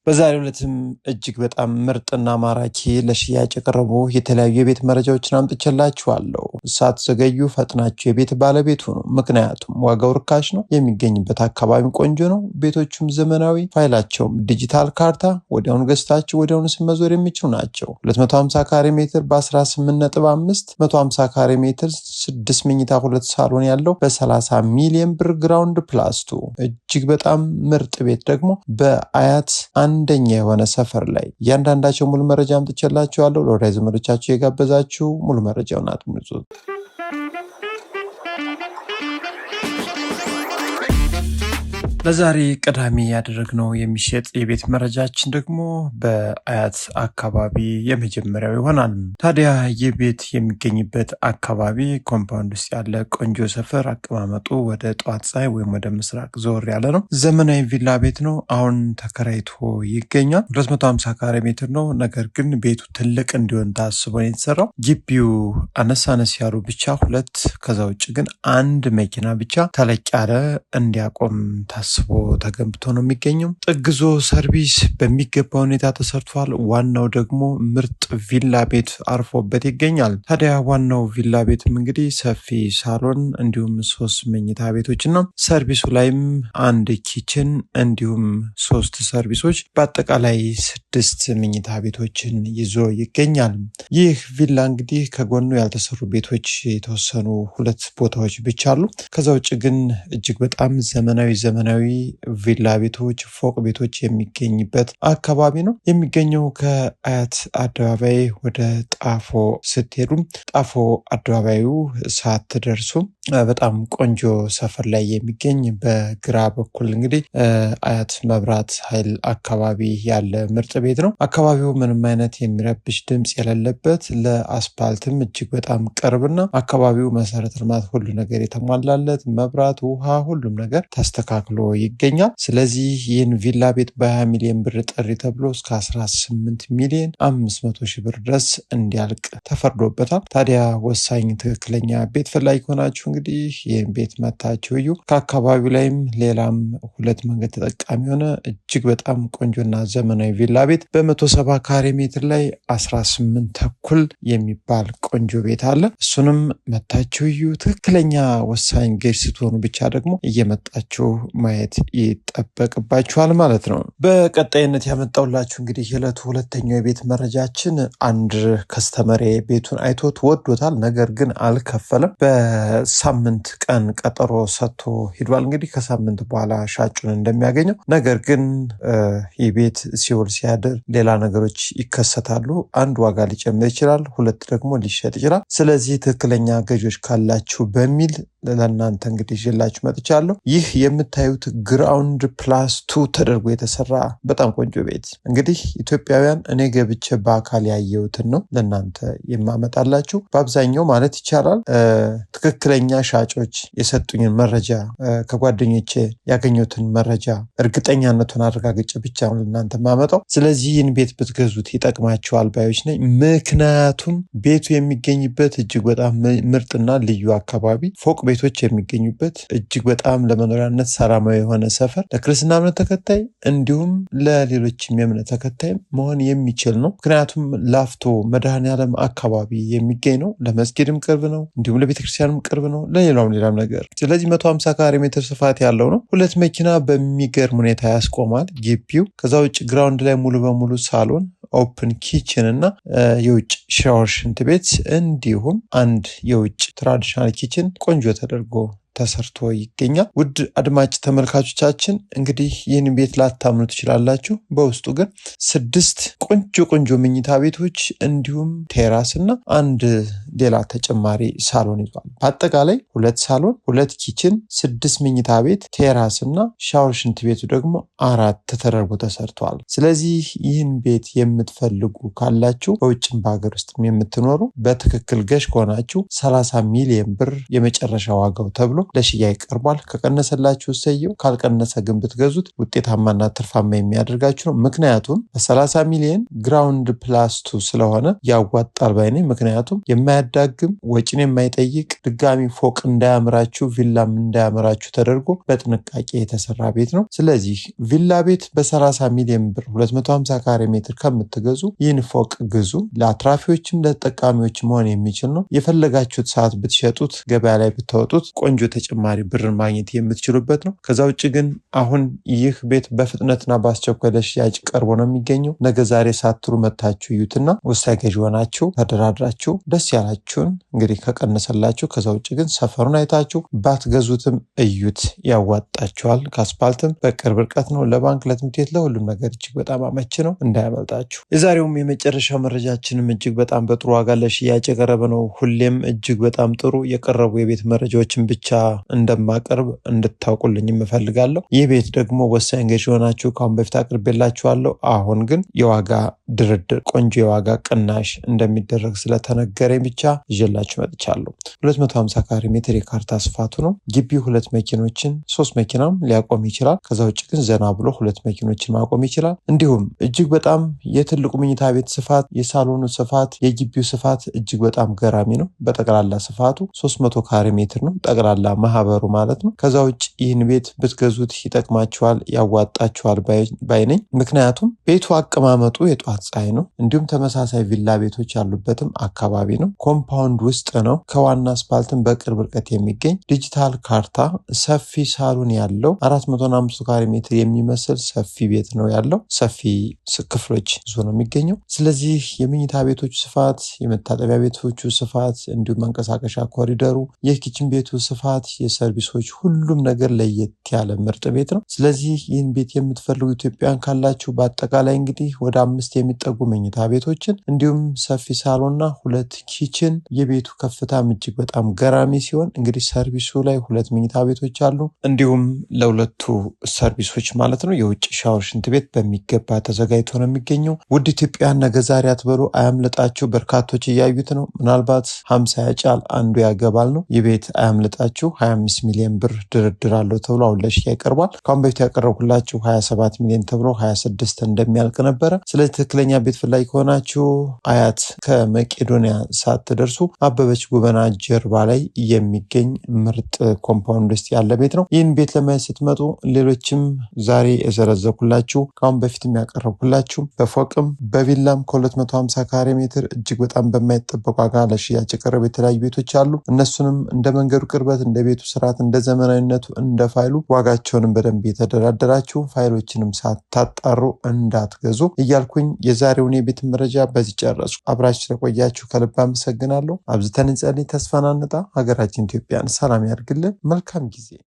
በዛሬው ዕለትም እጅግ በጣም ምርጥና ማራኪ ለሽያጭ የቀረቡ የተለያዩ የቤት መረጃዎችን አምጥቼላችኋለሁ። ሳትዘገዩ ፈጥናችሁ የቤት ባለቤት ሁኑ። ምክንያቱም ዋጋው ርካሽ ነው፣ የሚገኝበት አካባቢ ቆንጆ ነው፣ ቤቶቹም ዘመናዊ፣ ፋይላቸውም ዲጂታል ካርታ፣ ወዲያውኑ ገዝታችሁ ወዲያውኑ መዞር የሚችሉ ናቸው። 250 ካሬ ሜትር በ18.5፣ 150 ካሬ ሜትር 6 መኝታ 2 ሳሎን ያለው በ30 ሚሊዮን ብር ግራውንድ ፕላስቱ እጅግ በጣም ምርጥ ቤት ደግሞ በአያት አንደኛ የሆነ ሰፈር ላይ እያንዳንዳቸው ሙሉ መረጃ አምጥቼላችኋለሁ። ለወዳጅ ዘመዶቻችሁ የጋበዛችሁ ሙሉ መረጃውን አትምጹት። ለዛሬ ቀዳሚ ያደረግነው የሚሸጥ የቤት መረጃችን ደግሞ በአያት አካባቢ የመጀመሪያው ይሆናል። ታዲያ ይህ ቤት የሚገኝበት አካባቢ ኮምፓውንድ ውስጥ ያለ ቆንጆ ሰፈር፣ አቀማመጡ ወደ ጠዋት ፀሐይ ወይም ወደ ምስራቅ ዞር ያለ ነው። ዘመናዊ ቪላ ቤት ነው። አሁን ተከራይቶ ይገኛል። 250 ካሬ ሜትር ነው። ነገር ግን ቤቱ ትልቅ እንዲሆን ታስቦ ነው የተሰራው። ግቢው አነስ ያሉ ብቻ ሁለት፣ ከዛ ውጭ ግን አንድ መኪና ብቻ ተለቅ ያለ እንዲያቆም ታስቦ ተገንብቶ ነው የሚገኘው። ጥግዞ ሰርቪስ በሚገባ ሁኔታ ተሰርቷል። ዋናው ደግሞ ምርጥ ቪላ ቤት አርፎበት ይገኛል። ታዲያ ዋናው ቪላ ቤትም እንግዲህ ሰፊ ሳሎን እንዲሁም 3 መኝታ ቤቶችና ሰርቪሱ ላይም አንድ ኪችን እንዲሁም 3 ሰርቪሶች በአጠቃላይ 6 መኝታ ቤቶችን ይዞ ይገኛል። ይህ ቪላ እንግዲህ ከጎኑ ያልተሰሩ ቤቶች የተወሰኑ 2 ቦታዎች ብቻ አሉ። ከዛ ውጭ ግን እጅግ በጣም ዘመናዊ ቪላ ቤቶች፣ ፎቅ ቤቶች የሚገኝበት አካባቢ ነው። የሚገኘው ከአያት አደባባይ ወደ ጣፎ ስትሄዱ ጣፎ አደባባዩ ሳትደርሱ በጣም ቆንጆ ሰፈር ላይ የሚገኝ በግራ በኩል እንግዲህ አያት መብራት ኃይል አካባቢ ያለ ምርጥ ቤት ነው። አካባቢው ምንም አይነት የሚረብሽ ድምፅ የሌለበት፣ ለአስፓልትም እጅግ በጣም ቅርብና አካባቢው መሰረተ ልማት ሁሉ ነገር የተሟላለት መብራት፣ ውሃ፣ ሁሉም ነገር ተስተካክሎ ይገኛል። ስለዚህ ይህን ቪላ ቤት በ20 ሚሊዮን ብር ጥሪ ተብሎ እስከ 18 ሚሊዮን 500 ሺህ ብር ድረስ እንዲያልቅ ተፈርዶበታል። ታዲያ ወሳኝ ትክክለኛ ቤት ፈላጊ ሆናችሁ እንግዲህ ይህን ቤት መታችሁ እዩ። ከአካባቢው ላይም ሌላም 2 መንገድ ተጠቃሚ የሆነ እጅግ በጣም ቆንጆና ዘመናዊ ቪላ ቤት በ170 ካሬ ሜትር ላይ 18 ተኩል የሚባል ቆንጆ ቤት አለ። እሱንም መታችሁ እዩ። ትክክለኛ ወሳኝ ገዥ ስትሆኑ ብቻ ደግሞ እየመጣችሁ ማየት ይጠበቅባችኋል ማለት ነው። በቀጣይነት ያመጣውላችሁ እንግዲህ የዕለቱ ሁለተኛው የቤት መረጃችን አንድ ከስተመሬ ቤቱን አይቶት ወዶታል፣ ነገር ግን አልከፈለም። በሳምንት ቀን ቀጠሮ ሰጥቶ ሂዷል። እንግዲህ ከሳምንት በኋላ ሻጩን እንደሚያገኘው፣ ነገር ግን ይህ ቤት ሲውል ሲያድር ሌላ ነገሮች ይከሰታሉ። አንድ ዋጋ ሊጨምር ይችላል፣ 2 ደግሞ ሊሸጥ ይችላል። ስለዚህ ትክክለኛ ገዢዎች ካላችሁ በሚል ለእናንተ እንግዲህ ይዤላችሁ መጥቻለሁ። ይህ የምታዩት ግራውንድ ፕላስ 2 ተደርጎ የተሰራ በጣም ቆንጆ ቤት እንግዲህ ኢትዮጵያውያን እኔ ገብቼ በአካል ያየሁትን ነው ለእናንተ የማመጣላችሁ። በአብዛኛው ማለት ይቻላል ትክክለኛ ሻጮች የሰጡኝን መረጃ ከጓደኞቼ ያገኘሁትን መረጃ እርግጠኛነቱን አረጋግጬ ብቻ ነው ለእናንተ የማመጣው። ስለዚህ ይህን ቤት ብትገዙት ይጠቅማችኋል ባዮች ነኝ። ምክንያቱም ቤቱ የሚገኝበት እጅግ በጣም ምርጥና ልዩ አካባቢ፣ ፎቅ ቤቶች የሚገኙበት እጅግ በጣም ለመኖሪያነት ሰላማዊ የሆነ ሰፈር፣ ለክርስትና እምነት ተከታይ እንዲሁም ለሌሎችም የእምነት ተከታይ መሆን የሚችል ነው። ምክንያቱም ላፍቶ መድኃኔዓለም አካባቢ የሚገኝ ነው። ለመስጊድም ቅርብ ነው፣ እንዲሁም ለቤተክርስቲያንም ቅርብ ነው፣ ሌላም ነገር። ስለዚህ 150 ካሬ ሜትር ስፋት ያለው ነው። 2 መኪና በሚገርም ሁኔታ ያስቆማል ግቢው። ከዛ ውጭ ግራውንድ ላይ ሙሉ በሙሉ ሳሎን፣ ኦፕን ኪችን እና የውጭ ሻወር፣ ሽንት ቤት እንዲሁም አንድ የውጭ ትራዲሽናል ኪችን ቆንጆ ተደርጎ ተሰርቶ ይገኛል። ውድ አድማጭ ተመልካቾቻችን እንግዲህ ይህን ቤት ላታምኑ ትችላላችሁ። በውስጡ ግን 6 ቆንጆ መኝታ ቤቶች እንዲሁም ቴራስ እና አንድ ሌላ ተጨማሪ ሳሎን ይዟል። በአጠቃላይ 2 ሳሎን፣ 2 ኪችን፣ 6 መኝታ ቤት፣ ቴራስ እና ሻወር ሽንት ቤቱ ደግሞ 4 ተደርጎ ተሰርቷል። ስለዚህ ይህን ቤት የምትፈልጉ ካላችሁ በውጭም በሀገር ውስጥም የምትኖሩ በትክክል ገዥ ከሆናችሁ 30 ሚሊዮን ብር የመጨረሻ ዋጋው ተብሎ ለሽያጭ ቀርቧል። ከቀነሰላችሁ እሰየው፣ ካልቀነሰ ግን ብትገዙት ውጤታማና ትርፋማ የሚያደርጋችሁ ነው። ምክንያቱም በ30 ሚሊዮን ግራውንድ ፕላስቱ ስለሆነ ያዋጣል ባይ ነኝ። ምክንያቱም የማያዳግም ወጪን የማይጠይቅ ድጋሚ ፎቅ እንዳያምራችሁ ቪላም እንዳያምራችሁ ተደርጎ በጥንቃቄ የተሰራ ቤት ነው። ስለዚህ ቪላ ቤት በ30 ሚሊዮን ብር 250 ካሬ ሜትር ከምትገዙ ይህን ፎቅ ግዙ። ለአትራፊዎችም ለተጠቃሚዎች መሆን የሚችል ነው። የፈለጋችሁት ሰዓት ብትሸጡት ገበያ ላይ ብታወጡት ቆንጆ ተጨማሪ ብርን ማግኘት የምትችሉበት ነው። ከዛ ውጭ ግን አሁን ይህ ቤት በፍጥነትና በአስቸኳይ ለሽያጭ ቀርቦ ነው የሚገኘው። ነገ ዛሬ ሳትሩ መታችሁ እዩትና ወሳኝ ገዢ ሆናችሁ ተደራድራችሁ ደስ ያላችሁን እንግዲህ ከቀነሰላችሁ። ከዛ ውጭ ግን ሰፈሩን አይታችሁ ባትገዙትም እዩት፣ ያዋጣችኋል። ከአስፓልትም በቅርብ ርቀት ነው። ለባንክ፣ ለትምህርት ቤት፣ ለሁሉም ነገር እጅግ በጣም አመች ነው። እንዳያመልጣችሁ። የዛሬውም የመጨረሻው መረጃችንም እጅግ በጣም በጥሩ ዋጋ ለሽያጭ የቀረበ ነው። ሁሌም እጅግ በጣም ጥሩ የቀረቡ የቤት መረጃዎችን ብቻ እንደማቀርብ እንድታውቁልኝ እፈልጋለሁ። ይህ ቤት ደግሞ ወሳኝ ገዢ ሆናችሁ ከአሁን በፊት አቅርቤላችኋለሁ። አሁን ግን የዋጋ ድርድር ቆንጆ የዋጋ ቅናሽ እንደሚደረግ ስለተነገረኝ ብቻ ይዤላችሁ መጥቻለሁ። 250 ካሬ ሜትር የካርታ ስፋቱ ነው። ግቢው 2 መኪኖችን 3 መኪናም ሊያቆም ይችላል። ከዛ ውጭ ግን ዘና ብሎ 2 መኪኖችን ማቆም ይችላል። እንዲሁም እጅግ በጣም የትልቁ መኝታ ቤት ስፋት፣ የሳሎኑ ስፋት፣ የግቢው ስፋት እጅግ በጣም ገራሚ ነው። በጠቅላላ ስፋቱ 300 ካሬ ሜትር ነው። ጠቅላላ ማህበሩ ማለት ነው። ከዛ ውጭ ይህን ቤት ብትገዙት ይጠቅማችኋል፣ ያዋጣችኋል ባይነኝ። ምክንያቱም ቤቱ አቀማመጡ የጧት ፀሐይ ነው። እንዲሁም ተመሳሳይ ቪላ ቤቶች ያሉበትም አካባቢ ነው። ኮምፓውንድ ውስጥ ነው። ከዋና አስፓልትን በቅርብ ርቀት የሚገኝ ዲጂታል ካርታ፣ ሰፊ ሳሎን ያለው 405 ካሬ ሜትር የሚመስል ሰፊ ቤት ነው ያለው። ሰፊ ክፍሎች ይዞ ነው የሚገኘው። ስለዚህ የመኝታ ቤቶቹ ስፋት፣ የመታጠቢያ ቤቶቹ ስፋት፣ እንዲሁም መንቀሳቀሻ ኮሪደሩ፣ የኪችን ቤቱ ስፋት፣ የሰርቪሶች ሁሉም ነገር ለየት ያለ ምርጥ ቤት ነው። ስለዚህ ይህን ቤት የምትፈልጉ ኢትዮጵያውያን ካላችሁ በአጠቃላይ እንግዲህ ወደ 5 የሚጠጉ መኝታ ቤቶችን እንዲሁም ሰፊ ሳሎንና 2 ኪችን፣ የቤቱ ከፍታም እጅግ በጣም ገራሚ ሲሆን እንግዲህ ሰርቪሱ ላይ 2 መኝታ ቤቶች አሉ። እንዲሁም ለሁለቱ ሰርቪሶች ማለት ነው የውጭ ሻወር፣ ሽንት ቤት በሚገባ ተዘጋጅቶ ነው የሚገኘው። ውድ ኢትዮጵያውያን ነገ ዛሬ አትበሉ፣ አያምልጣችሁ። በርካቶች እያዩት ነው። ምናልባት 50 ያጫል አንዱ ያገባል ነው። ይህ ቤት አያምልጣችሁ። 25 ሚሊዮን ብር ድርድር አለው ተብሎ አሁን ለሽያጭ ቀርቧል። ከአሁን በፊት ያቀረብኩላችሁ 27 ሚሊዮን ተብሎ 26 እንደሚያልቅ ነበረ። ስለዚህ ትክክለኛ ቤት ፍላጊ ከሆናችሁ አያት ከመቄዶንያ ሳትደርሱ አበበች ጎበና ጀርባ ላይ የሚገኝ ምርጥ ኮምፓውንድ ውስጥ ያለ ቤት ነው። ይህን ቤት ለማየት ስትመጡ ሌሎችም ዛሬ የዘረዘኩላችሁ ከአሁን በፊትም ያቀረብኩላችሁ በፎቅም በቪላም ከ250 ካሬ ሜትር እጅግ በጣም በማይጠበቅ ዋጋ ለሽያጭ የቀረቡ የተለያዩ ቤቶች አሉ። እነሱንም እንደ መንገዱ ቅርበት፣ እንደ ቤቱ ስርዓት፣ እንደ ዘመናዊነቱ፣ እንደ ፋይሉ ዋጋቸውንም በደንብ የተደራደራችሁ ፋይሎችንም ሳታጣሩ እንዳትገዙ እያልኩኝ የዛሬውን የቤት መረጃ በዚህ ጨረሱ። አብራችሁ ስለቆያችሁ ከልብ አመሰግናለሁ። አብዝተን እንጸልይ፣ ተስፋን አንጣ። ሀገራችን ኢትዮጵያን ሰላም ያድርግልን። መልካም ጊዜ